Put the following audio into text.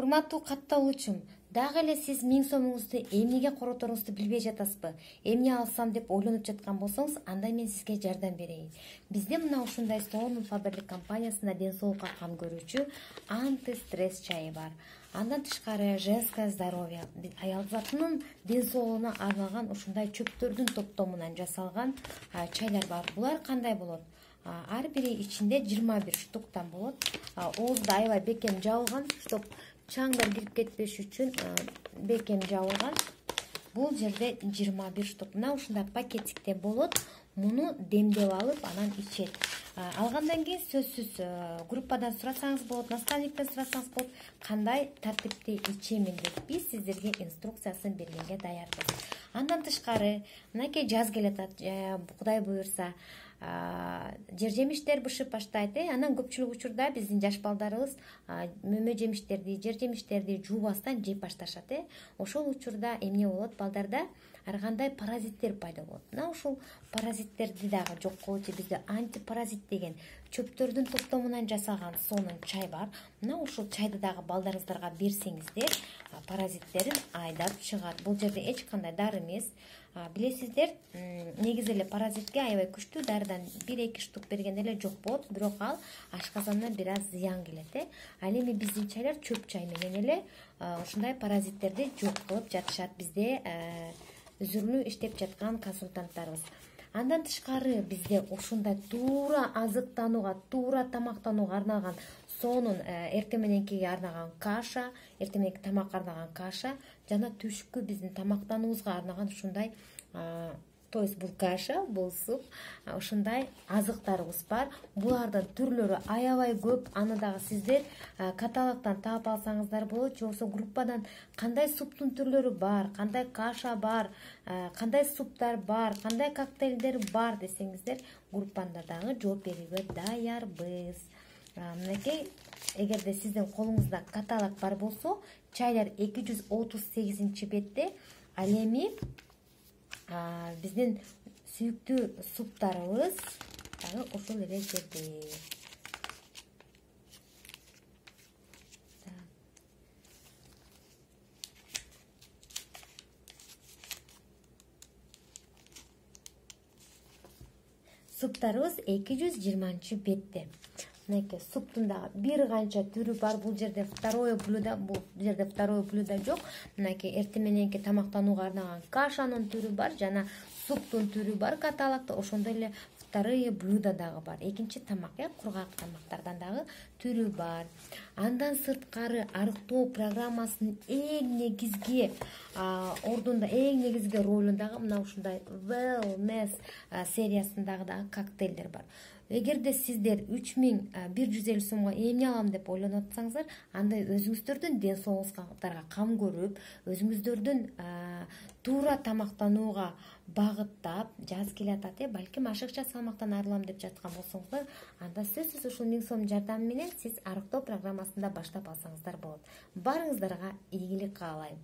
Урматтуу катталуучум, дагы эле сиз 1000 сомуңузду эмнеге короторуңузду билбей жатасызбы? Эмне алсам деп ойлонуп жаткан болсоңуз, анда мен сизге жардам берейин. Бизде мына ушундай сонун фаберлик компаниясында ден соолукка кам көрүүчү антистресс чайы бар. Андан тышкары женское здоровье, аял затынын ден соолугуна арналган ушундай чөптөрдүн топтомунан жасалган чайлар бар. Булар кандай болот? Ар бири ичинде 21 штуктан болот. Оозду аябай бекем жабылган, чтоб чаңдар кирип кетпеш үчүн бекем жабылган. Бул жерде 21 штук. Мына ушундай пакетикте болот. Муну демдеп алып, анан ичет. Алгандан кийин сөзсүз группадан сурасаңыз болот, наставниктен сурасаңыз болот, кандай тартипте ичемин деп биз сиздерге инструкциясын бергенге даярбыз. Андан тышкары, мынакей жаз келатат, Кудай буюрса, жер жемиштер бышып баштайт. Анан көпчүлүк учурда биздин жаш балдарыбыз мөмө жемиштерди, жер жемиштерди жуубастан жеп башташат. Ошол учурда эмне болот? Балдарда ар кандай паразиттер пайда болот. Мына ушул паразиттерди дагы жок кылуучу бизде антипаразит деген чөптөрдүн топтомунан жасалган сонун чай бар. Мына ушул чайды дагы балдарыңыздарга берсеңиздер, паразиттерин айдап чыгат. Бул жерде эч кандай дары эмес. Билесиздер, негизи эле паразитке аябай күчтүү дарыдан 1-2 штук бергенде эле жок болот, бирок ал ашказанына бир аз зыян келет. Ал эми биздин чайлар чөп чай менен эле ушундай паразиттерди жок кылып жатышат бизде үзүрлүү иштеп жаткан консультанттарыбыз. Андан тышкары бизде ушундай туура азыктанууга, туура тамактанууга арналган сонун эртең мененкиге арналган каша, эртең мененки тамакка арналган каша жана түшкү биздин тамактануубузга арналган ушундай, то есть бул каша, бул суп, ушундай азыктарыбыз бар. Булардын түрлөрү аябай көп. Аны дагы сиздер каталогдон таап алсаңыздар болот, же болбосо группадан кандай суптун түрлөрү бар, кандай каша бар, кандай суптар бар, кандай коктейлдер бар десеңиздер, группанда дагы жооп берүүгө даярбыз. Мынакей, эгерде сиздин колуңузда каталог бар болсо, чайлар 238 бетте. Ал эми биздин сүйүктүү суптарыбыз дагы ошол эле жерде. Суптарыбыз 220 бетте. Мынакей суптун дагы бир канча түрү бар. Бул жерде второе блюдо жок. Мынакей эртең мененки тамактанууга арналган кашанын түрү бар, жана суптун түрү бар каталогдо. Ошондой эле вторые блюдо дагы бар. Экинчи тамак, кургак тамактардан дагы түрү бар. Андан сырткары арыктоо программасынын эң негизги ордунда, эң негизги ролундагы мына ушундай wellness сериясындагы дагы коктейлдер бар. Эгерде сиздер 3150 сомго эмне алам деп ойлонуп атсаңыздар, анда өзүңүздөрдүн ден соолугуңуздарга кам көрүп, өзүңүздөрдүн туура тамактанууга багыттап, жаз келатат, балким ашыкча салмактан арылам деп жаткан болсоңуздар, анда сөзсүз ушул 1000 сом жардамы менен сиз арыктоо программасында баштап алсаңыздар болот. Барыңыздарга ийгилик каалайм.